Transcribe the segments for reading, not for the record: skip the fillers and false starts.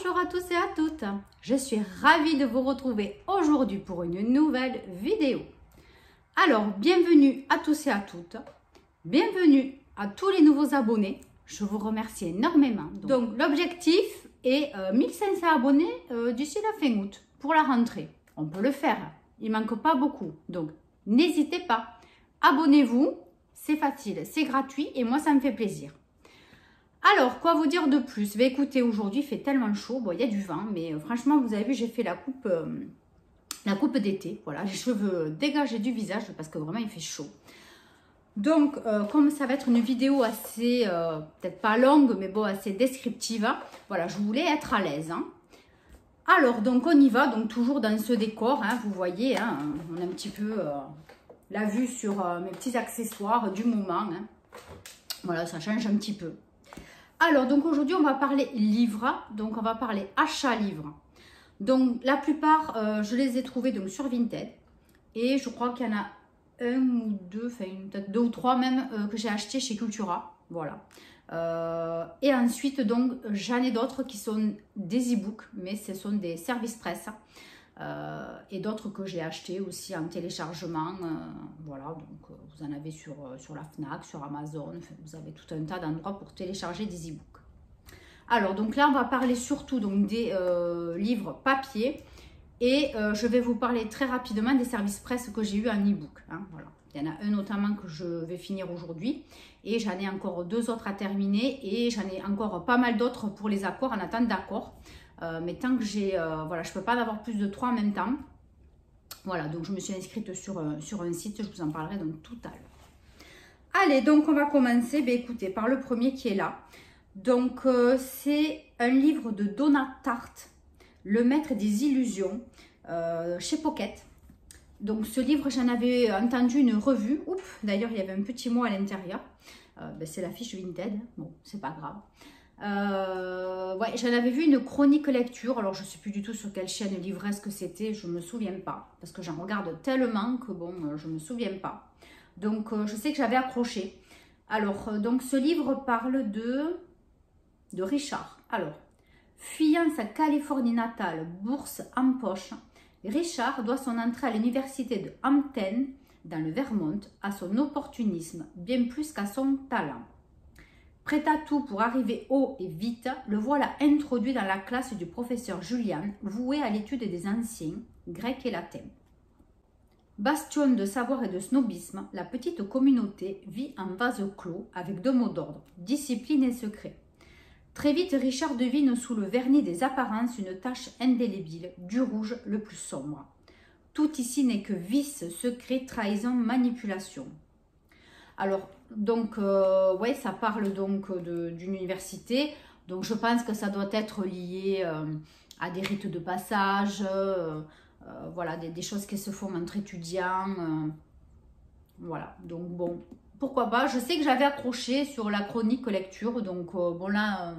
Bonjour à tous et à toutes, je suis ravie de vous retrouver aujourd'hui pour une nouvelle vidéo. Alors, bienvenue à tous et à toutes, bienvenue à tous les nouveaux abonnés, je vous remercie énormément. Donc l'objectif est 1500 abonnés d'ici la fin août pour la rentrée. On peut le faire, il ne manque pas beaucoup, donc n'hésitez pas, abonnez-vous, c'est facile, c'est gratuit et moi ça me fait plaisir. Alors, quoi vous dire de plus? Écoutez, aujourd'hui, il fait tellement chaud. Bon, il y a du vent, mais franchement, vous avez vu, j'ai fait la coupe d'été. Voilà, les cheveux dégagés du visage parce que vraiment, il fait chaud. Donc, comme ça va être une vidéo assez, peut-être pas longue, mais bon, assez descriptive, hein, voilà, je voulais être à l'aise. Hein. Alors, donc, on y va. Donc, toujours dans ce décor, hein, vous voyez, hein, on a un petit peu la vue sur mes petits accessoires du moment. Hein. Voilà, ça change un petit peu. Alors, donc aujourd'hui, on va parler livres, donc on va parler achat livres. Donc, la plupart, je les ai trouvés donc, sur Vinted. Et je crois qu'il y en a un ou deux, enfin peut-être deux ou trois même, que j'ai acheté chez Cultura. Voilà. Et ensuite, donc, j'en ai d'autres qui sont des e-books, mais ce sont des services presse. Et d'autres que j'ai achetés aussi en téléchargement. Voilà, donc vous en avez sur la Fnac, sur Amazon. Enfin, vous avez tout un tas d'endroits pour télécharger des e-books. Alors, donc là, on va parler surtout donc, des livres papier. Et je vais vous parler très rapidement des services presse que j'ai eu en e-book. Hein, voilà. Il y en a un notamment que je vais finir aujourd'hui. Et j'en ai encore deux autres à terminer. Et j'en ai encore pas mal d'autres pour les accords, en attente d'accord. Mais tant que j'ai, voilà, je ne peux pas en avoir plus de 3 en même temps. Voilà, donc je me suis inscrite sur un site, je vous en parlerai donc tout à l'heure. Allez, donc on va commencer, écoutez, par le premier qui est là. Donc c'est un livre de Donna Tartt, Le Maître des Illusions, chez Pocket. Donc ce livre, j'en avais entendu une revue. D'ailleurs, il y avait un petit mot à l'intérieur. C'est la fiche Vinted, bon, c'est pas grave. Ouais, j'en avais vu une chronique lecture, alors je ne sais plus du tout sur quelle chaîne livresque c'était, je ne me souviens pas, parce que j'en regarde tellement que bon, je ne me souviens pas. Donc je sais que j'avais accroché. Alors, donc ce livre parle de Richard. Alors, fuyant sa Californie natale, bourse en poche, Richard doit son entrée à l'université de Hampton, dans le Vermont, à son opportunisme, bien plus qu'à son talent. Prêt à tout pour arriver haut et vite, le voilà introduit dans la classe du professeur Julian, voué à l'étude des anciens, grecs et latins. Bastion de savoir et de snobisme, la petite communauté vit en vase clos avec 2 mots d'ordre, discipline et secret. Très vite, Richard devine sous le vernis des apparences une tache indélébile, du rouge le plus sombre. Tout ici n'est que vice, secret, trahison, manipulation. Alors, donc, ouais, ça parle donc d'une université. Donc, je pense que ça doit être lié à des rites de passage, voilà, des choses qui se font entre étudiants. Voilà, donc bon, pourquoi pas. Je sais que j'avais accroché sur la chronique lecture. Donc, bon là,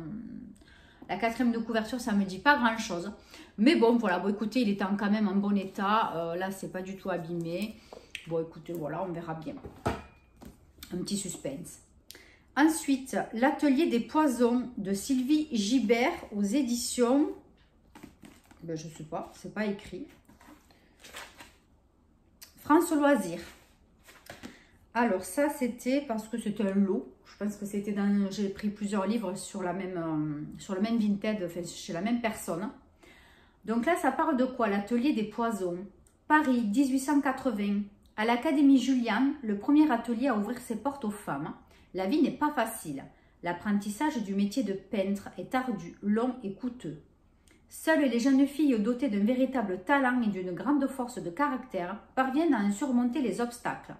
la 4e de couverture, ça ne me dit pas grand-chose. Mais bon, voilà, bon, écoutez, il était quand même en bon état. Là, c'est pas du tout abîmé. Bon, écoutez, voilà, on verra bien. Un petit suspense. Ensuite, L'Atelier des Poisons de Sylvie Gibert aux éditions... je ne sais pas, c'est pas écrit. France Loisirs. Alors ça, c'était parce que c'était un lot. Je pense que c'était dans... J'ai pris plusieurs livres sur le même Vinted, enfin, chez la même personne. Donc là, ça parle de quoi? L'Atelier des Poisons. Paris, 1880. À l'Académie Julian, le premier atelier à ouvrir ses portes aux femmes. La vie n'est pas facile. L'apprentissage du métier de peintre est ardu, long et coûteux. Seules les jeunes filles dotées d'un véritable talent et d'une grande force de caractère parviennent à en surmonter les obstacles.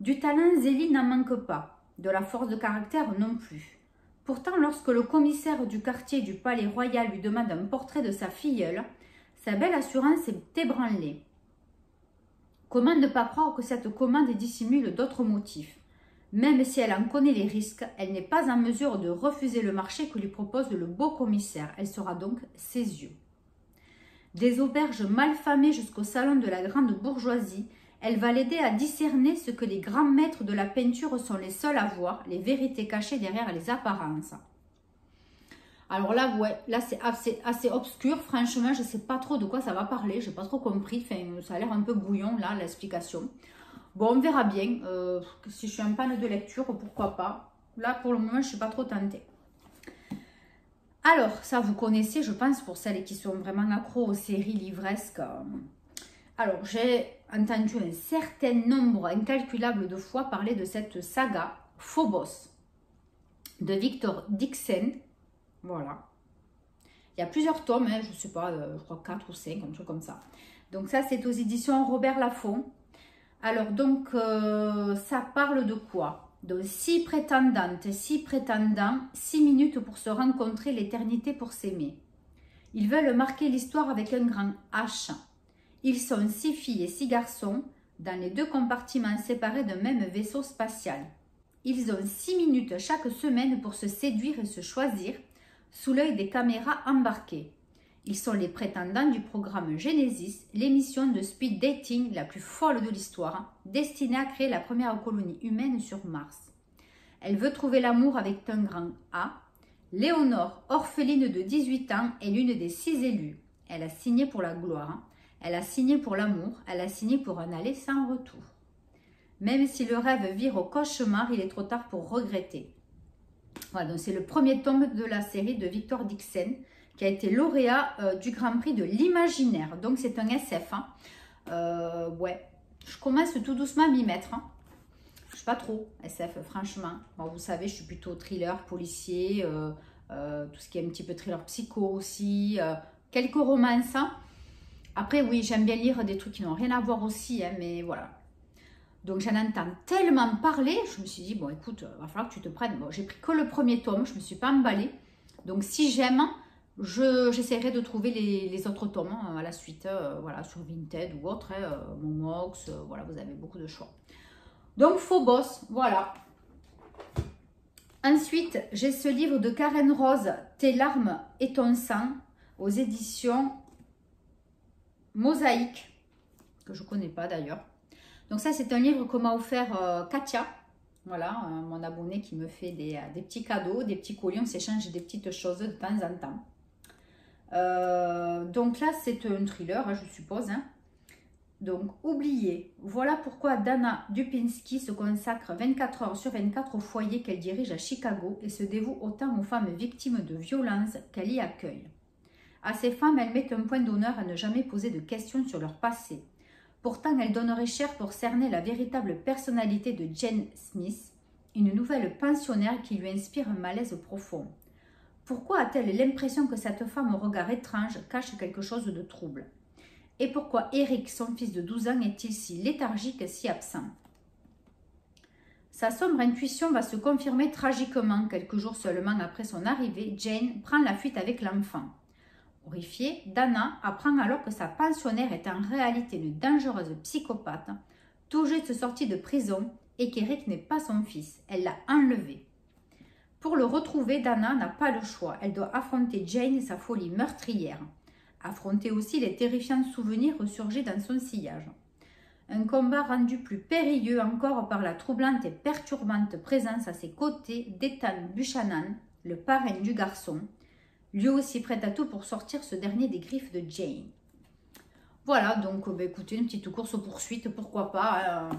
Du talent, Zélie n'en manque pas, de la force de caractère non plus. Pourtant, lorsque le commissaire du quartier du Palais Royal lui demande un portrait de sa filleule, sa belle assurance est ébranlée. Comment ne pas croire que cette commande dissimule d'autres motifs? Même si elle en connaît les risques, elle n'est pas en mesure de refuser le marché que lui propose le beau commissaire. Elle sera donc ses yeux. Des auberges mal famées jusqu'au salon de la grande bourgeoisie, elle va l'aider à discerner ce que les grands maîtres de la peinture sont les seuls à voir, les vérités cachées derrière les apparences. Alors là, ouais, là c'est assez obscur. Franchement, je ne sais pas trop de quoi ça va parler. Je n'ai pas trop compris. Enfin, ça a l'air un peu brouillon, là, l'explication. Bon, on verra bien. Si je suis en panne de lecture, pourquoi pas. Là, pour le moment, je ne suis pas trop tentée. Alors, ça, vous connaissez, je pense, pour celles qui sont vraiment accros aux séries livresques. Alors, j'ai entendu un certain nombre incalculable de fois parler de cette saga Phobos de Victor Dixon. Voilà. Il y a plusieurs tomes, hein, je ne sais pas, je crois 4 ou 5, un truc comme ça. Donc ça, c'est aux éditions Robert Laffont. Alors, donc, ça parle de quoi? De 6 prétendantes, 6 prétendants, 6 minutes pour se rencontrer, l'éternité pour s'aimer. Ils veulent marquer l'histoire avec un grand H. Ils sont 6 filles et 6 garçons dans les 2 compartiments séparés d'un même vaisseau spatial. Ils ont 6 minutes chaque semaine pour se séduire et se choisir sous l'œil des caméras embarquées. Ils sont les prétendants du programme Genesis, l'émission de speed dating la plus folle de l'histoire, destinée à créer la première colonie humaine sur Mars. Elle veut trouver l'amour avec un grand A. Léonore, orpheline de 18 ans, est l'une des 6 élues. Elle a signé pour la gloire, elle a signé pour l'amour, elle a signé pour un aller sans retour. Même si le rêve vire au cauchemar, il est trop tard pour regretter. Voilà, donc c'est le premier tome de la série de Victor Dixon, qui a été lauréat du Grand Prix de l'Imaginaire. Donc, c'est un SF. Hein. Ouais, je commence tout doucement à m'y mettre. Hein. Je ne suis pas trop SF, franchement. Bon, vous savez, je suis plutôt thriller, policier, tout ce qui est un petit peu thriller psycho aussi, quelques romances. Hein. Après, oui, j'aime bien lire des trucs qui n'ont rien à voir aussi, hein, mais voilà. Donc, j'en entends tellement parler, je me suis dit, bon, écoute, il va falloir que tu te prennes. Bon, j'ai pris que le premier tome, je ne me suis pas emballée. Donc, si j'aime... j'essaierai de trouver les autres tomes à la suite, voilà, sur Vinted ou autre, Momox, voilà, vous avez beaucoup de choix. Donc, Phobos, voilà. Ensuite, j'ai ce livre de Karen Rose, Tes larmes et ton sang, aux éditions Mosaïque, que je ne connais pas d'ailleurs. Donc ça, c'est un livre que m'a offert Katia. Voilà, mon abonné qui me fait des petits cadeaux, des petits colis, on s'échange des petites choses de temps en temps. Donc là, c'est un thriller, hein, je suppose. Hein. Donc, oubliez. Voilà pourquoi Dana Dupinsky se consacre 24 heures sur 24 au foyer qu'elle dirige à Chicago et se dévoue autant aux femmes victimes de violences qu'elle y accueille. À ces femmes, elle met un point d'honneur à ne jamais poser de questions sur leur passé. Pourtant, elle donnerait cher pour cerner la véritable personnalité de Jane Smith, une nouvelle pensionnaire qui lui inspire un malaise profond. Pourquoi a-t-elle l'impression que cette femme au regard étrange cache quelque chose de trouble? Et pourquoi Eric, son fils de 12 ans, est-il si léthargique et si absent? Sa sombre intuition va se confirmer tragiquement. Quelques jours seulement après son arrivée, Jane prend la fuite avec l'enfant. Horrifiée, Dana apprend alors que sa pensionnaire est en réalité une dangereuse psychopathe, tout juste sortie de prison, et qu'Eric n'est pas son fils. Elle l'a enlevé. Pour le retrouver, Dana n'a pas le choix. Elle doit affronter Jane et sa folie meurtrière. Affronter aussi les terrifiants souvenirs ressurgis dans son sillage. Un combat rendu plus périlleux encore par la troublante et perturbante présence à ses côtés d'Ethan Buchanan, le parrain du garçon, lui aussi prêt à tout pour sortir ce dernier des griffes de Jane. Voilà, donc écoutez, une petite course-poursuite, pourquoi pas.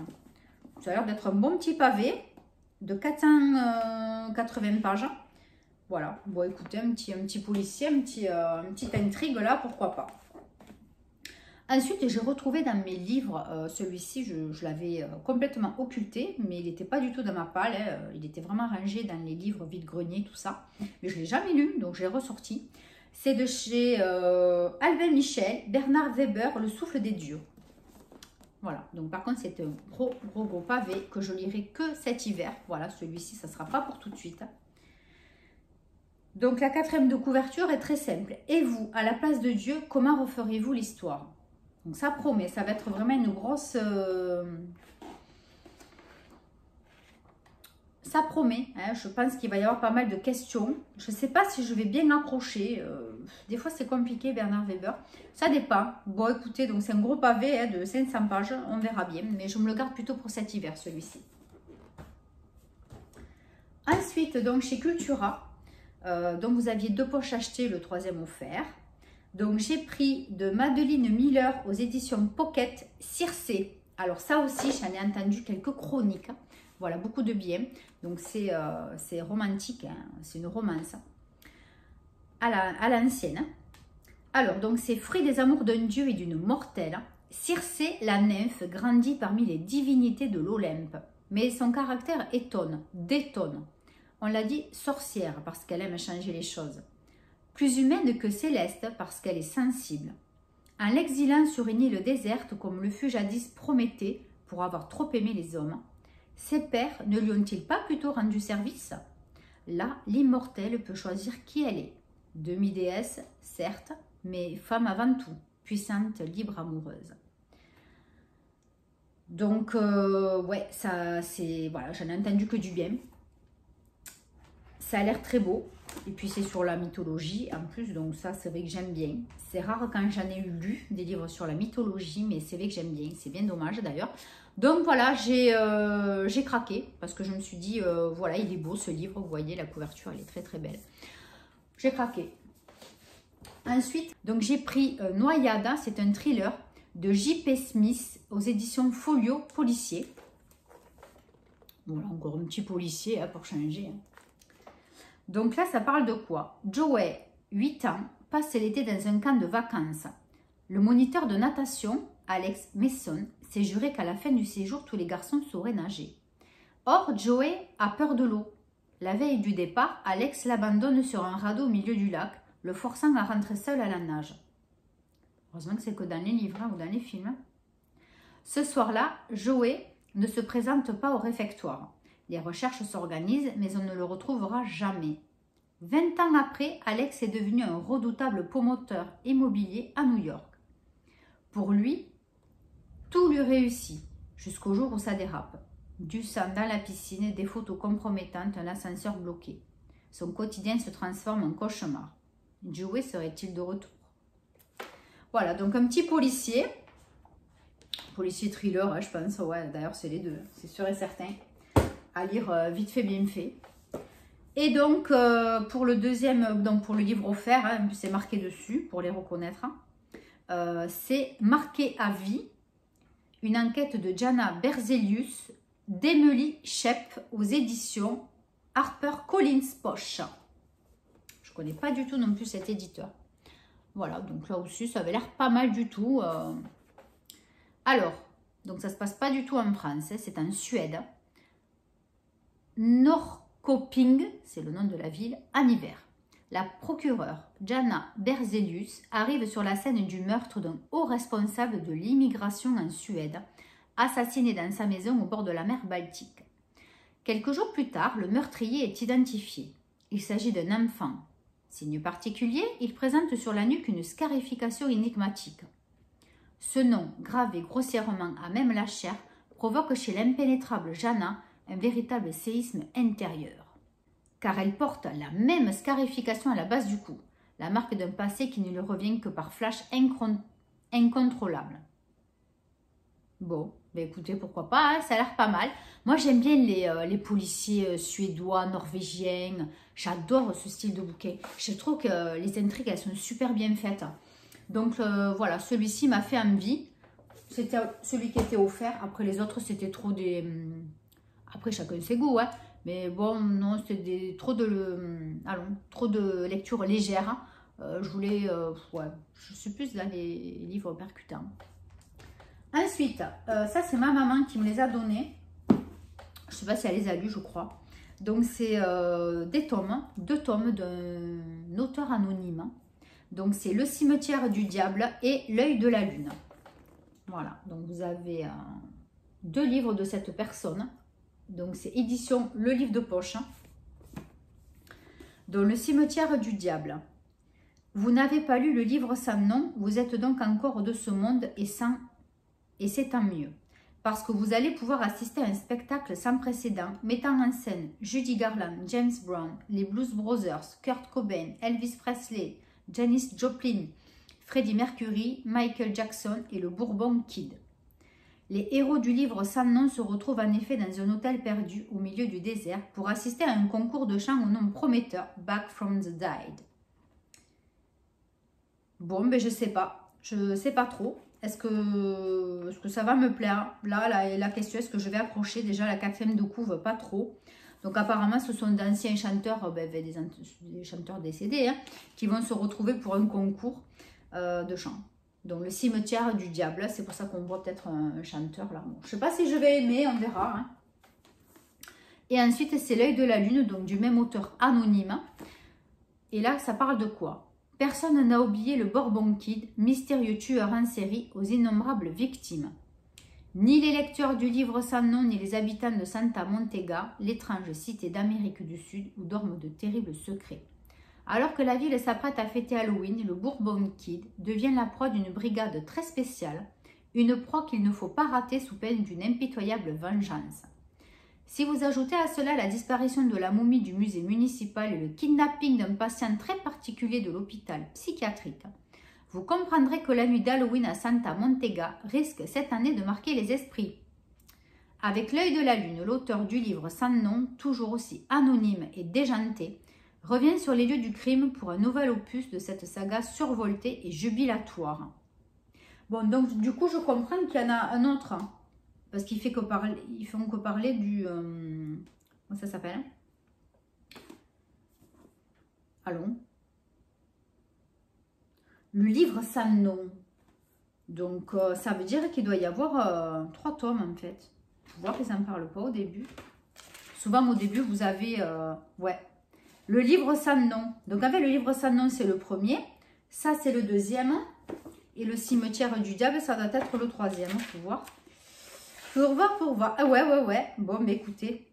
Ça a l'air d'être un bon petit pavé de 480 pages. Voilà, bon écoutez, un petit policier, une petite intrigue là, pourquoi pas. Ensuite, j'ai retrouvé dans mes livres, celui-ci, je l'avais complètement occulté, mais il n'était pas du tout dans ma palle, hein, il était vraiment rangé dans les livres vide-grenier, tout ça. Mais je ne l'ai jamais lu, donc je l'ai ressorti. C'est de chez Albin Michel, Bernard Weber, Le souffle des dieux. Voilà, donc par contre, c'est un gros pavé que je lirai que cet hiver. Voilà, celui-ci, ça ne sera pas pour tout de suite. Donc la 4e de couverture est très simple. Et vous, à la place de Dieu, comment referiez-vous l'histoire? Donc ça promet, ça va être vraiment une grosse... Ça promet, hein, je pense qu'il va y avoir pas mal de questions. Je ne sais pas si je vais bien accrocher. Des fois c'est compliqué, Bernard Weber. Ça dépend. Bon écoutez, donc c'est un gros pavé hein, de 500 pages, on verra bien. Mais je me le garde plutôt pour cet hiver, celui-ci. Ensuite, donc chez Cultura, Donc vous aviez 2 poches achetées, le 3e offert. Donc j'ai pris de Madeline Miller aux éditions Pocket Circé. Alors ça aussi, j'en ai entendu quelques chroniques. Voilà, beaucoup de bien. Donc c'est romantique, hein, c'est une romance à l'ancienne. Alors, donc c'est fruit des amours d'un dieu et d'une mortelle. Circé, la nymphe, grandit parmi les divinités de l'Olympe. Mais son caractère détonne. On l'a dit sorcière parce qu'elle aime changer les choses. Plus humaine que céleste parce qu'elle est sensible. En l'exilant sur une île déserte comme le fut jadis Prométhée pour avoir trop aimé les hommes, ses pères ne lui ont-ils pas plutôt rendu service? Là, l'immortelle peut choisir qui elle est. Demi-déesse, certes, mais femme avant tout, puissante, libre, amoureuse. Donc, ouais, ça, c'est, voilà, j'en ai entendu que du bien. Ça a l'air très beau. Et puis, c'est sur la mythologie en plus, donc ça, c'est vrai que j'aime bien. C'est rare quand j'en ai eu lu des livres sur la mythologie, mais c'est vrai que j'aime bien. C'est bien dommage d'ailleurs. Donc, voilà, j'ai craqué parce que je me suis dit, voilà, il est beau ce livre. Vous voyez, la couverture, elle est très, très belle. J'ai craqué. Ensuite, donc j'ai pris Noyada, c'est un thriller de J.P. Smith aux éditions Folio policier. Voilà, encore un petit policier hein, pour changer. Hein. Donc là, ça parle de quoi? Joey, 8 ans, passe l'été dans un camp de vacances. Le moniteur de natation, Alex Mason, s'est juré qu'à la fin du séjour, tous les garçons sauraient nager. Or, Joey a peur de l'eau. La veille du départ, Alex l'abandonne sur un radeau au milieu du lac, le forçant à rentrer seul à la nage. Heureusement que c'est que dans les livres hein, ou dans les films. Ce soir-là, Joey ne se présente pas au réfectoire. Les recherches s'organisent, mais on ne le retrouvera jamais. 20 ans après, Alex est devenu un redoutable promoteur immobilier à New York. Pour lui, tout lui réussit, jusqu'au jour où ça dérape. Du sang dans la piscine, des photos compromettantes, un ascenseur bloqué. Son quotidien se transforme en cauchemar. Joey serait-il de retour? Voilà, donc un petit policier thriller, hein, je pense, ouais, d'ailleurs c'est les deux, c'est sûr et certain, à lire vite fait, bien fait. Et donc, pour le deuxième, donc pour le livre offert, hein, c'est marqué dessus, pour les reconnaître, hein, c'est Marqué à vie, une enquête de Jana Berzelius, d'Emily Shep aux éditions HarperCollins Poche. Je ne connais pas du tout non plus cet éditeur. Voilà, donc là aussi, ça avait l'air pas mal du tout. Alors, donc ça ne se passe pas du tout en France, hein, c'est en Suède. Norrköping, c'est le nom de la ville, en hiver. La procureure Jana Berzelius arrive sur la scène du meurtre d'un haut responsable de l'immigration en Suède, assassiné dans sa maison au bord de la mer Baltique. Quelques jours plus tard, le meurtrier est identifié. Il s'agit d'un enfant. Signe particulier, il présente sur la nuque une scarification énigmatique. Ce nom, gravé grossièrement à même la chair, provoque chez l'impénétrable Jana un véritable séisme intérieur. Car elle porte la même scarification à la base du cou, la marque d'un passé qui ne lui revient que par flash incontrôlable. Bon, ben écoutez, pourquoi pas, hein, ça a l'air pas mal. Moi, j'aime bien les policiers suédois, norvégiens. J'adore ce style de bouquin. Je trouve que les intrigues, elles sont super bien faites. Donc, voilà, celui-ci m'a fait envie. C'était celui qui était offert. Après, les autres, c'était trop des... Après, chacun ses goûts, hein. Mais bon, non, c'était trop de lecture légère. Je voulais... ouais, je suis plus dans les livres percutants. Ensuite, ça c'est ma maman qui me les a donnés. Je ne sais pas si elle les a lus, je crois. Donc c'est 2 tomes d'un auteur anonyme. Donc c'est Le cimetière du diable et L'œil de la lune. Voilà, donc vous avez 2 livres de cette personne. Donc c'est édition Le Livre de Poche. Donc Le cimetière du diable. Vous n'avez pas lu le livre sans nom, vous êtes donc encore de ce monde et c'est tant mieux, parce que vous allez pouvoir assister à un spectacle sans précédent mettant en scène Judy Garland, James Brown, les Blues Brothers, Kurt Cobain, Elvis Presley, Janis Joplin, Freddie Mercury, Michael Jackson et le Bourbon Kid. Les héros du livre sans nom se retrouvent en effet dans un hôtel perdu au milieu du désert pour assister à un concours de chant au nom prometteur, Back from the Dead. Bon, ben je sais pas. Je sais pas trop. Est-ce que ça va me plaire? Là, la question, est-ce que je vais accrocher? Déjà, la 4e de couve, pas trop. Donc, apparemment, ce sont d'anciens chanteurs, des chanteurs décédés, hein, qui vont se retrouver pour un concours de chant. Donc, le cimetière du diable, c'est pour ça qu'on voit peut-être un chanteur là. Bon, je ne sais pas si je vais aimer, on verra. Hein. Et ensuite, c'est L'œil de la lune, donc du même auteur anonyme. Et là, ça parle de quoi? Personne n'a oublié le Bourbon Kid, mystérieux tueur en série aux innombrables victimes. Ni les lecteurs du livre sans nom, ni les habitants de Santa Montega, l'étrange cité d'Amérique du Sud où dorment de terribles secrets. Alors que la ville s'apprête à fêter Halloween, le Bourbon Kid devient la proie d'une brigade très spéciale, une proie qu'il ne faut pas rater sous peine d'une impitoyable vengeance. Si vous ajoutez à cela la disparition de la momie du musée municipal et le kidnapping d'un patient très particulier de l'hôpital psychiatrique, vous comprendrez que la nuit d'Halloween à Santa Montega risque cette année de marquer les esprits. Avec L'œil de la lune, l'auteur du livre sans nom, toujours aussi anonyme et déjanté, revient sur les lieux du crime pour un nouvel opus de cette saga survoltée et jubilatoire. Bon, donc du coup, je comprends qu'il y en a un autre, hein, parce qu'ils font que parler du... comment ça s'appelle? Allons. Le livre sans nom. Donc, ça veut dire qu'il doit y avoir 3 tomes, en fait. Faut voir qu'ils n'en parlent pas au début. Souvent, au début, vous avez... ouais. Le livre sans nom. Donc, avec le livre sans nom, c'est le premier. Ça, c'est le deuxième. Et le cimetière du diable, ça doit être le 3e. Faut voir. Pour voir. Ah ouais. Bon, mais écoutez.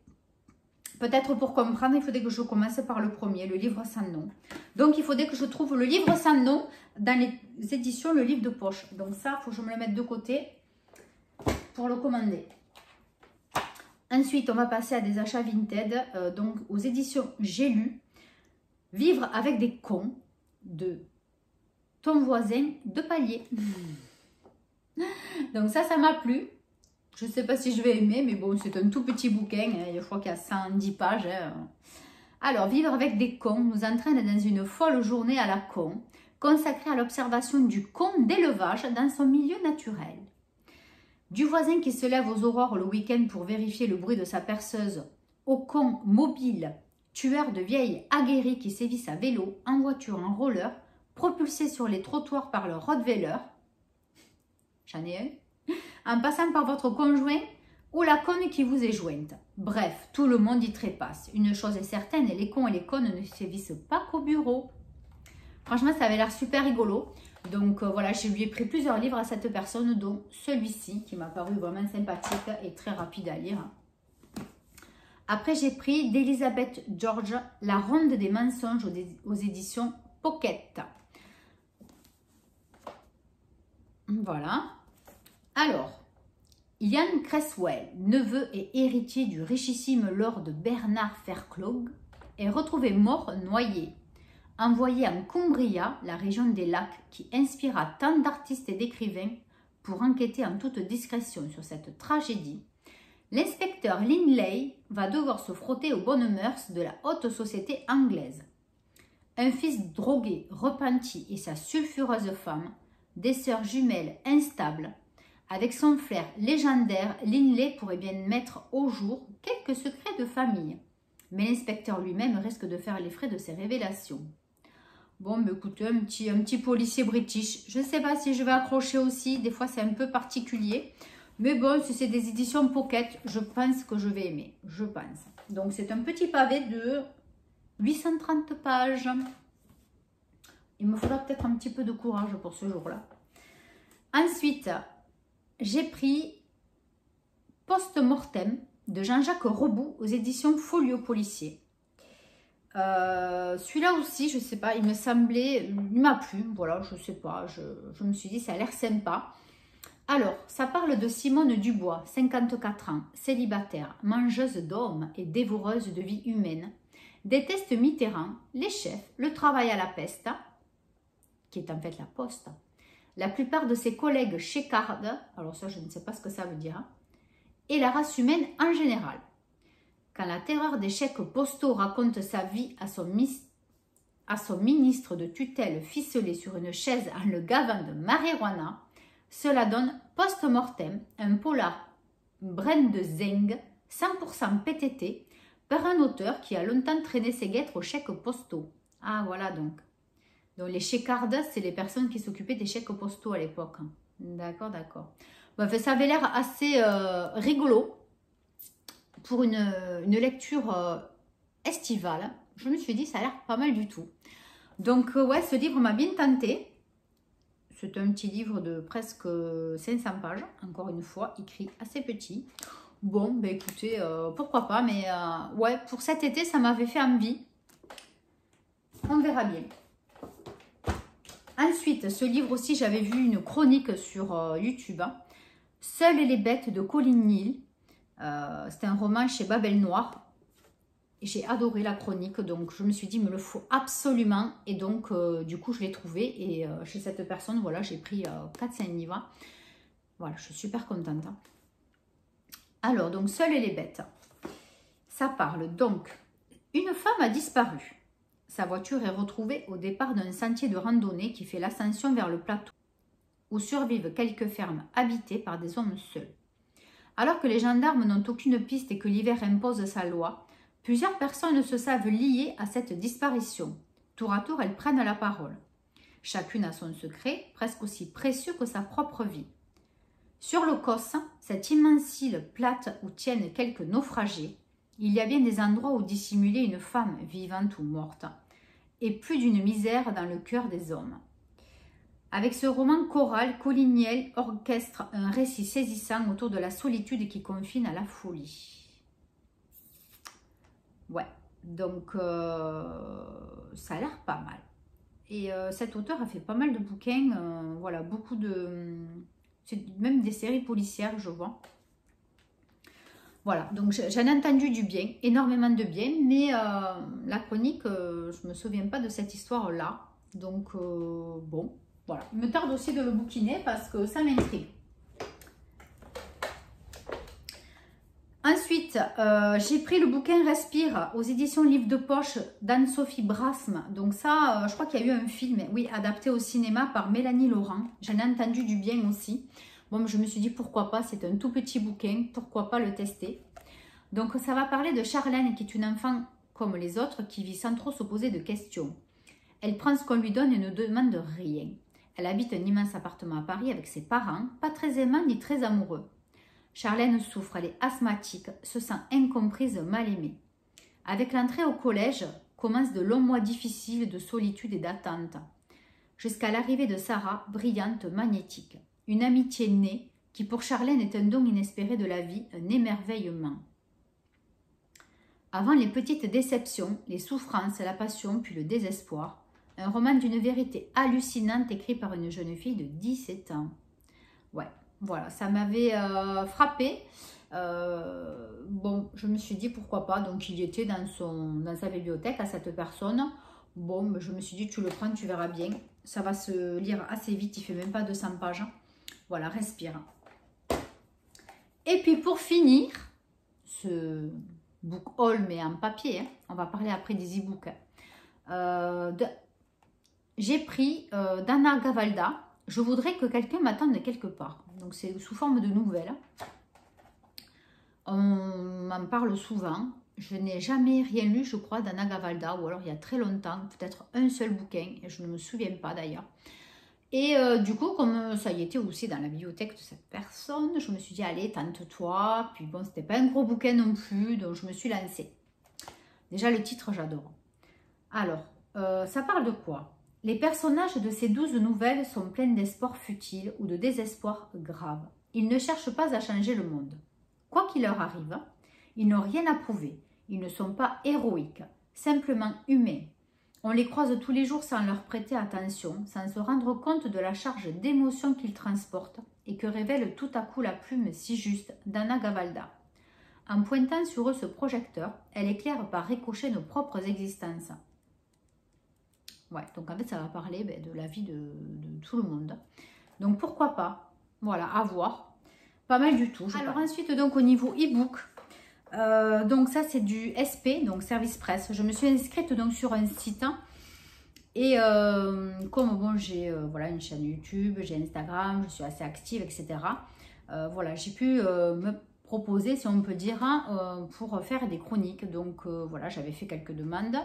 Peut-être pour comprendre, il faudrait que je commence par le premier, le livre sans nom. Donc, il faudrait que je trouve le livre sans nom dans les éditions, le livre de poche. Donc ça, il faut que je me le mette de côté pour le commander. Ensuite, on va passer à des achats Vinted. Donc, aux éditions J'ai lu, Vivre avec des cons de ton voisin de palier. Donc ça m'a plu. Je ne sais pas si je vais aimer, mais bon, c'est un tout petit bouquin. Hein, je crois qu'il y a 110 pages. Hein. Alors, Vivre avec des cons nous entraîne dans une folle journée à la con, consacrée à l'observation du con d'élevage dans son milieu naturel. Du voisin qui se lève aux aurores le week-end pour vérifier le bruit de sa perceuse, au con mobile, tueur de vieilles aguerries qui sévissent à vélo, en voiture, en roller, propulsés sur les trottoirs par leur Rottweiler. J'en ai un. En passant par votre conjoint ou la conne qui vous est jointe. Bref, tout le monde y trépasse. Une chose est certaine, les cons et les connes ne sévissent pas qu'au bureau. Franchement, ça avait l'air super rigolo. Donc voilà, je lui ai pris plusieurs livres à cette personne, dont celui-ci qui m'a paru vraiment sympathique et très rapide à lire. Après, j'ai pris d'Elizabeth George, La ronde des mensonges aux éditions Pocket. Voilà. Alors, Ian Creswell, neveu et héritier du richissime lord Bernard Fairclough, est retrouvé mort noyé. Envoyé en Cumbria, la région des lacs qui inspira tant d'artistes et d'écrivains pour enquêter en toute discrétion sur cette tragédie, l'inspecteur Linley va devoir se frotter aux bonnes mœurs de la haute société anglaise. Un fils drogué, repenti et sa sulfureuse femme, des sœurs jumelles instables. Avec son flair légendaire, Linley pourrait bien mettre au jour quelques secrets de famille. Mais l'inspecteur lui-même risque de faire les frais de ses révélations. Bon, mais écoutez, un petit policier british. Je ne sais pas si je vais accrocher aussi. Des fois, c'est un peu particulier. Mais bon, si c'est des éditions Pocket, je pense que je vais aimer. Je pense. Donc, c'est un petit pavé de 830 pages. Il me faudra peut-être un petit peu de courage pour ce jour-là. Ensuite, j'ai pris Post-Mortem de Jean-Jacques Rebout aux éditions Folio Policier. Celui-là aussi, je sais pas, il me semblait, il m'a plu, voilà, je sais pas, je me suis dit, ça a l'air sympa. Alors, ça parle de Simone Dubois, 54 ans, célibataire, mangeuse d'hommes et dévoreuse de vie humaine, déteste Mitterrand, les chefs, le travail à la peste, qui est en fait la poste, la plupart de ses collègues chécardes, alors ça je ne sais pas ce que ça veut dire, hein, et la race humaine en général. Quand la terreur des chèques postaux raconte sa vie à son ministre de tutelle ficelé sur une chaise en le gavant de marijuana, cela donne post-mortem un polar Brandezeng 100% PTT par un auteur qui a longtemps traîné ses guêtres aux chèques postaux. Ah voilà donc. Donc les chécardes, c'est les personnes qui s'occupaient des chèques postaux à l'époque. D'accord, d'accord. Bon, enfin, ça avait l'air assez rigolo pour une lecture estivale. Je me suis dit, ça a l'air pas mal du tout. Donc ouais, ce livre m'a bien tenté. C'est un petit livre de presque 500 pages, encore une fois, écrit assez petit. Bon, ben écoutez, pourquoi pas, mais ouais, pour cet été, ça m'avait fait envie. On verra bien. Ensuite, ce livre aussi, j'avais vu une chronique sur YouTube. Hein. Seules les bêtes de Colin Neal. C'était un roman chez Babel Noir. J'ai adoré la chronique, donc je me suis dit, il me le faut absolument. Et donc, du coup, je l'ai trouvé. Et chez cette personne, voilà, j'ai pris 4-5 livres. Voilà, je suis super contente. Alors, donc, Seules les bêtes. Ça parle donc, une femme a disparu. Sa voiture est retrouvée au départ d'un sentier de randonnée qui fait l'ascension vers le plateau, où survivent quelques fermes habitées par des hommes seuls. Alors que les gendarmes n'ont aucune piste et que l'hiver impose sa loi, plusieurs personnes se savent liées à cette disparition. Tour à tour, elles prennent la parole. Chacune a son secret, presque aussi précieux que sa propre vie. Sur le Causse, cette immense île plate où tiennent quelques naufragés, il y a bien des endroits où dissimuler une femme vivante ou morte, et plus d'une misère dans le cœur des hommes. Avec ce roman choral, Colin Neal orchestre un récit saisissant autour de la solitude qui confine à la folie. Ouais, donc ça a l'air pas mal. Et cet auteur a fait pas mal de bouquins, voilà, beaucoup de... même des séries policières, je vois. Voilà, donc j'en ai entendu du bien, énormément de bien, mais la chronique, je ne me souviens pas de cette histoire-là. Donc, bon, voilà. Il me tarde aussi de le bouquiner parce que ça m'intrigue. Ensuite, j'ai pris le bouquin Respire aux éditions Livre de Poche d'Anne-Sophie Brasme. Donc ça, je crois qu'il y a eu un film, oui, adapté au cinéma par Mélanie Laurent. J'en ai entendu du bien aussi. Bon, je me suis dit pourquoi pas, c'est un tout petit bouquin, pourquoi pas le tester. Donc ça va parler de Charlène qui est une enfant comme les autres qui vit sans trop se poser de questions. Elle prend ce qu'on lui donne et ne demande rien. Elle habite un immense appartement à Paris avec ses parents, pas très aimants ni très amoureux. Charlène souffre, elle est asthmatique, se sent incomprise, mal aimée. Avec l'entrée au collège, commencent de longs mois difficiles de solitude et d'attente. Jusqu'à l'arrivée de Sarah, brillante, magnétique. Une amitié née qui pour Charlène est un don inespéré de la vie, un émerveillement. Avant les petites déceptions, les souffrances, la passion puis le désespoir, un roman d'une vérité hallucinante écrit par une jeune fille de 17 ans. Ouais, voilà, ça m'avait frappé. Bon, je me suis dit pourquoi pas, donc il était dans sa bibliothèque à cette personne. Bon, je me suis dit tu le prends, tu verras bien. Ça va se lire assez vite, il fait même pas 200 pages. Voilà, Respire. Et puis pour finir, ce book haul mais en papier, hein, on va parler après des e-books. J'ai pris d'Anna Gavalda, Je voudrais que quelqu'un m'attende quelque part. Donc c'est sous forme de nouvelles. On m'en parle souvent. Je n'ai jamais rien lu, je crois, d'Anna Gavalda, ou alors il y a très longtemps, peut-être un seul bouquin, et je ne me souviens pas d'ailleurs. Et du coup, comme ça y était aussi dans la bibliothèque de cette personne, je me suis dit, allez, tente-toi. Puis bon, c'était pas un gros bouquin non plus, donc je me suis lancée. Déjà, le titre, j'adore. Alors, ça parle de quoi? Les personnages de ces 12 nouvelles sont pleins d'espoir futile ou de désespoir grave. Ils ne cherchent pas à changer le monde. Quoi qu'il leur arrive, ils n'ont rien à prouver. Ils ne sont pas héroïques, simplement humains. On les croise tous les jours sans leur prêter attention, sans se rendre compte de la charge d'émotions qu'ils transportent et que révèle tout à coup la plume si juste d'Anna Gavalda. En pointant sur eux ce projecteur, elle éclaire par ricochet nos propres existences. Ouais, donc en fait ça va parler de la vie de tout le monde. Donc pourquoi pas, voilà, à voir. Pas mal du tout. Alors ensuite, donc au niveau e-book, donc ça c'est du SP, donc service presse. Je me suis inscrite donc sur un site. Et comme bon, j'ai voilà, une chaîne YouTube, j'ai Instagram, je suis assez active, etc. Voilà, j'ai pu me proposer, si on peut dire, pour faire des chroniques. Donc voilà, j'avais fait quelques demandes.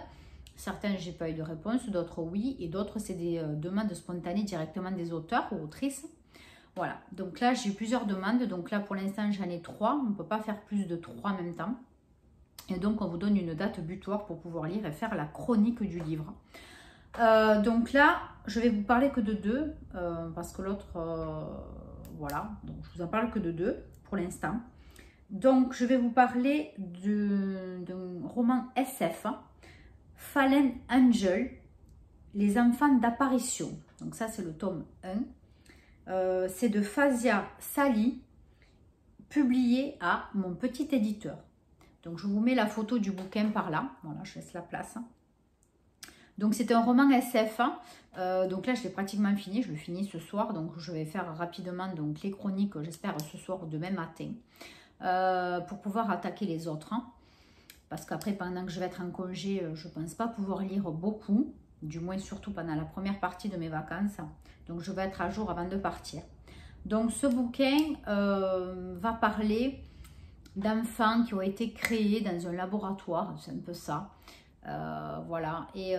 Certaines, j'ai pas eu de réponse, d'autres oui, et d'autres, c'est des demandes spontanées directement des auteurs ou autrices. Voilà, donc là, j'ai plusieurs demandes. Donc là, pour l'instant, j'en ai 3. On ne peut pas faire plus de 3 en même temps. Et donc, on vous donne une date butoir pour pouvoir lire et faire la chronique du livre. Donc là, je vais vous parler que de 2, parce que l'autre, voilà, donc je vous en parle que de 2 pour l'instant. Donc, je vais vous parler d'un roman SF, Fallen Angel, les enfants d'apparition. Donc ça, c'est le tome 1. C'est de Fazia Sali, publié à Mon Petit Éditeur. Donc, je vous mets la photo du bouquin par là. Voilà, je laisse la place. Donc, c'est un roman SF. Donc là, je l'ai pratiquement fini. Je le finis ce soir. Donc, je vais faire rapidement donc, les chroniques, j'espère, ce soir ou demain matin. Pour pouvoir attaquer les autres. Parce qu'après, pendant que je vais être en congé, je ne pense pas pouvoir lire beaucoup. Du moins, surtout pendant la première partie de mes vacances. Donc, je vais être à jour avant de partir. Donc, ce bouquin va parler d'enfants qui ont été créés dans un laboratoire. C'est un peu ça. Voilà. Et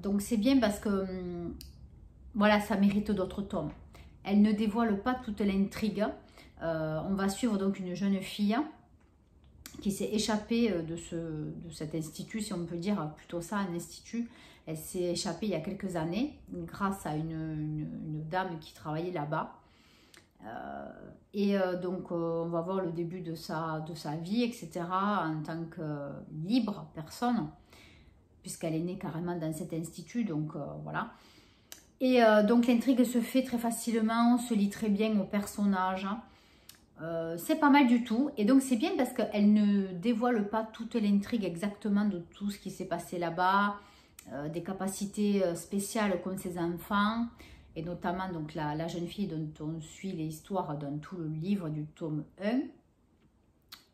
donc, c'est bien parce que voilà, ça mérite d'autres tomes. Elle ne dévoile pas toute l'intrigue. On va suivre donc une jeune fille qui s'est échappée de cet institut, si on peut dire plutôt ça, un institut. Elle s'est échappée il y a quelques années grâce à une dame qui travaillait là-bas. Donc, on va voir le début de sa vie, etc. en tant que libre personne, puisqu'elle est née carrément dans cet institut. Donc, voilà. Et donc, l'intrigue se fait très facilement, on se lit très bien aux personnages. C'est pas mal du tout. Et donc, c'est bien parce qu'elle ne dévoile pas toute l'intrigue exactement de tout ce qui s'est passé là-bas, des capacités spéciales qu'ont ces enfants, et notamment donc la jeune fille dont on suit l'histoire dans tout le livre du tome 1.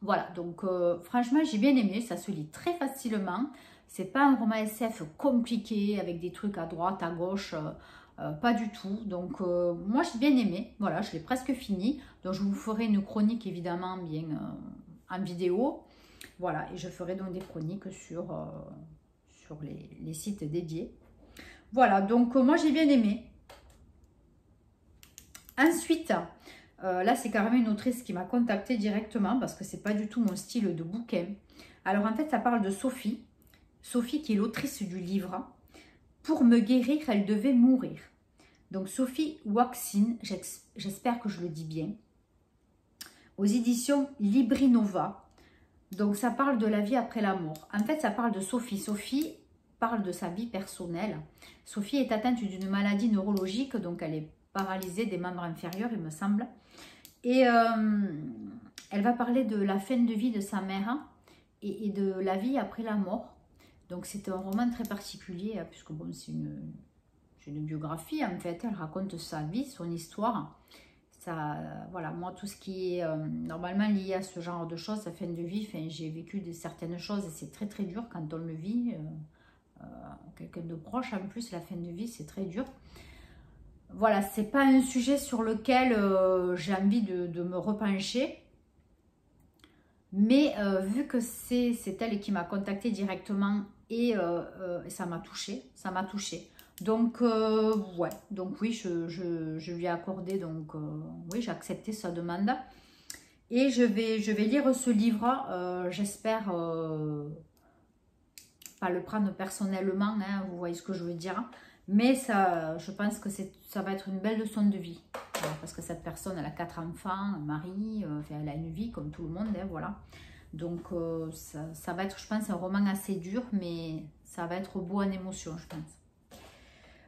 Voilà, donc franchement, j'ai bien aimé, ça se lit très facilement. C'est pas un roman SF compliqué avec des trucs à droite, à gauche, pas du tout. Donc moi j'ai bien aimé, voilà, je l'ai presque fini. Donc je vous ferai une chronique évidemment bien en vidéo. Voilà, et je ferai donc des chroniques sur les sites dédiés. Voilà, donc moi j'ai bien aimé. Ensuite, là c'est carrément une autrice qui m'a contactée directement parce que c'est pas du tout mon style de bouquin. Alors en fait ça parle de Sophie. Sophie qui est l'autrice du livre. Pour me guérir, elle devait mourir. Donc Sophie Waxine, j'espère que je le dis bien. Aux éditions Librinova. Donc ça parle de la vie après la mort. En fait ça parle de Sophie. Sophie parle de sa vie personnelle. Sophie est atteinte d'une maladie neurologique, donc elle est paralysée des membres inférieurs, il me semble. Et elle va parler de la fin de vie de sa mère et de la vie après la mort. Donc c'est un roman très particulier, puisque bon, c'est une biographie en fait. Elle raconte sa vie, son histoire. Ça, voilà, moi tout ce qui est normalement lié à ce genre de choses, sa fin de vie, j'ai vécu certaines choses et c'est très très dur quand on le vit. Quelqu'un de proche en plus, la fin de vie c'est très dur. Voilà, c'est pas un sujet sur lequel j'ai envie de me repencher. Mais vu que c'est elle qui m'a contactée directement et ça m'a touchée, Donc, ouais, donc oui, je lui ai accordé, donc oui, j'ai accepté sa demande. Et je vais lire ce livre, j'espère pas le prendre personnellement, hein, vous voyez ce que je veux dire. Mais ça, je pense que ça va être une belle leçon de vie. Voilà, parce que cette personne, elle a 4 enfants, un mari, elle a une vie comme tout le monde, hein, voilà. Donc, ça va être, je pense, un roman assez dur, mais ça va être beau en émotion, je pense.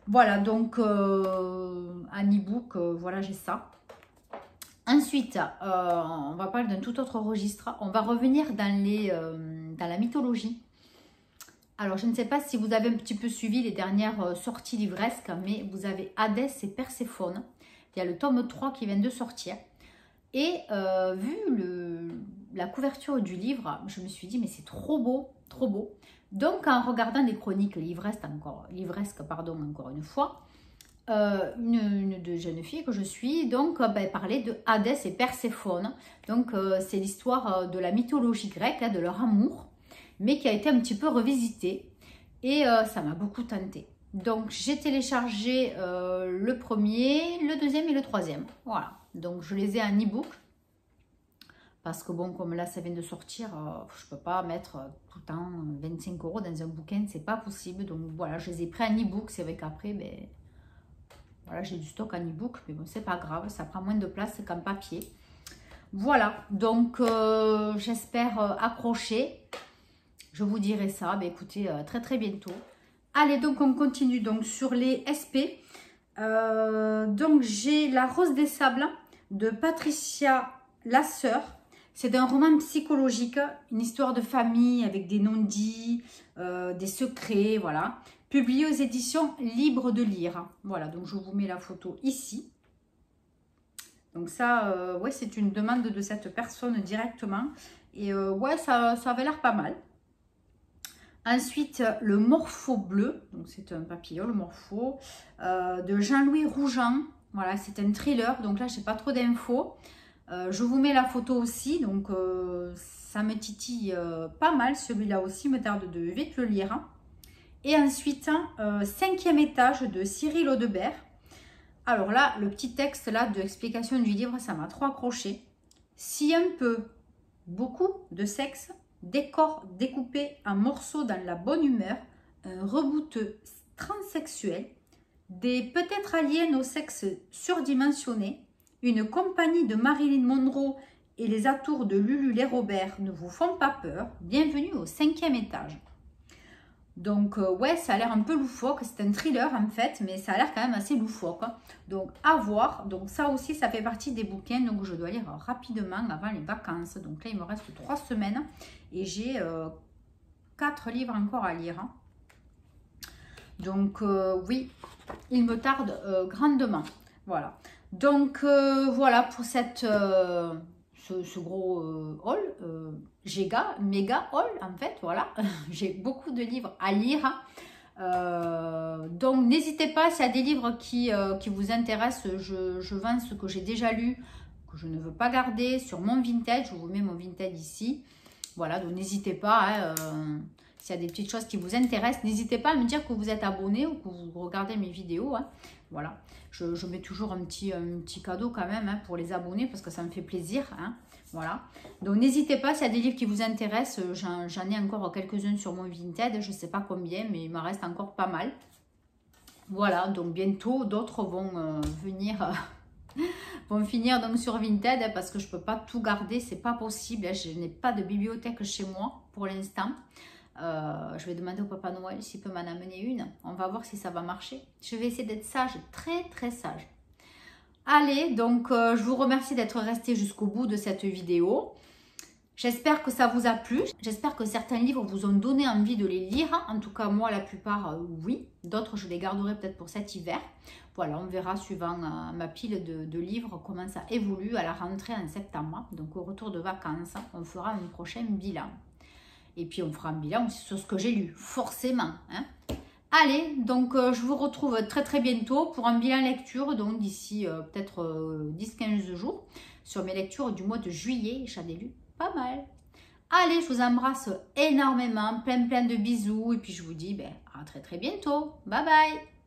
Voilà, donc, en e-book, voilà, j'ai ça. Ensuite, on va parler d'un tout autre registre. On va revenir dans la mythologie. Alors, je ne sais pas si vous avez un petit peu suivi les dernières sorties livresques, mais vous avez Hadès et Perséphone. Il y a le tome 3 qui vient de sortir. Et vu la couverture du livre, je me suis dit, mais c'est trop beau, trop beau. Donc, en regardant les chroniques livresques, encore une fois, une de jeunes filles que je suis, donc, parlait de Hadès et Perséphone. Donc, c'est l'histoire de la mythologie grecque, de leur amour, mais qui a été un petit peu revisitée. Et ça m'a beaucoup tenté. Donc, j'ai téléchargé le premier, le deuxième et le troisième. Voilà. Donc, je les ai en e-book. Parce que bon, comme là, ça vient de sortir, je ne peux pas mettre tout le temps 25 € dans un bouquin. C'est pas possible. Donc, voilà, je les ai pris en e-book. C'est vrai qu'après, ben, voilà, j'ai du stock en e-book. Mais bon, c'est pas grave. Ça prend moins de place qu'en papier. Voilà. Donc, j'espère accrocher. Je vous dirai ça. Ben, écoutez, très très bientôt. Allez, donc on continue donc sur les SP. Donc j'ai La Rose des Sables de Patricia Lasseur. C'est un roman psychologique, une histoire de famille avec des non-dits, des secrets, voilà. Publié aux éditions Libre de Lire. Voilà, donc je vous mets la photo ici. Donc ça, ouais, c'est une demande de cette personne directement. Et ouais, ça avait l'air pas mal. Ensuite, le Morpho bleu, donc c'est un papillon, le Morpho, de Jean-Louis Rougeant. Voilà, c'est un thriller, donc là, je n'ai pas trop d'infos. Je vous mets la photo aussi, donc ça me titille pas mal. Celui-là aussi me tarde de vite le lire. Et ensuite, 5e étage de Cyril Audebert. Alors là, le petit texte là de explication du livre, ça m'a trop accroché. Si un peu, beaucoup de sexe, des corps découpés en morceaux dans la bonne humeur, un rebouteux transsexuel, des peut-être aliens au sexe surdimensionné, une compagnie de Marilyn Monroe et les atours de Lulu les Robert ne vous font pas peur, bienvenue au 5e étage. Donc ouais, ça a l'air un peu loufoque, c'est un thriller en fait, mais ça a l'air quand même assez loufoque. Donc à voir, donc ça aussi ça fait partie des bouquins, donc je dois lire rapidement avant les vacances. Donc là il me reste 3 semaines et j'ai 4 livres encore à lire. Donc oui, il me tarde grandement. Voilà, donc voilà pour cette... ce gros haul, méga haul en fait, voilà. J'ai beaucoup de livres à lire. Donc n'hésitez pas, s'il y a des livres qui vous intéressent, je vends ce que j'ai déjà lu, que je ne veux pas garder sur mon Vinted. Je vous mets mon Vinted ici. Voilà, donc n'hésitez pas, s'il y a des petites choses qui vous intéressent, n'hésitez pas à me dire que vous êtes abonné ou que vous regardez mes vidéos. Voilà, je mets toujours un petit cadeau quand même pour les abonnés parce que ça me fait plaisir. Voilà, donc n'hésitez pas, s'il y a des livres qui vous intéressent, j'en ai encore quelques-uns sur mon Vinted, je ne sais pas combien, mais il m'en reste encore pas mal. Voilà, donc bientôt d'autres vont venir, vont finir donc sur Vinted parce que je ne peux pas tout garder, c'est pas possible. Je n'ai pas de bibliothèque chez moi pour l'instant. Je vais demander au Papa Noël s'il peut m'en amener une. On va voir si ça va marcher. Je vais essayer d'être sage, très très sage. Allez, donc je vous remercie d'être resté jusqu'au bout de cette vidéo. J'espère que ça vous a plu. J'espère que certains livres vous ont donné envie de les lire. En tout cas, moi, la plupart, oui. D'autres, je les garderai peut-être pour cet hiver. Voilà, on verra suivant ma pile de livres comment ça évolue à la rentrée en septembre. Donc, au retour de vacances, on fera un prochain bilan. Et puis, on fera un bilan aussi sur ce que j'ai lu, forcément. Allez, donc je vous retrouve très très bientôt pour un bilan lecture, donc d'ici peut-être 10-15 jours, sur mes lectures du mois de juillet. J'en ai lu pas mal. Allez, je vous embrasse énormément, plein de bisous, et puis je vous dis à très très bientôt. Bye bye.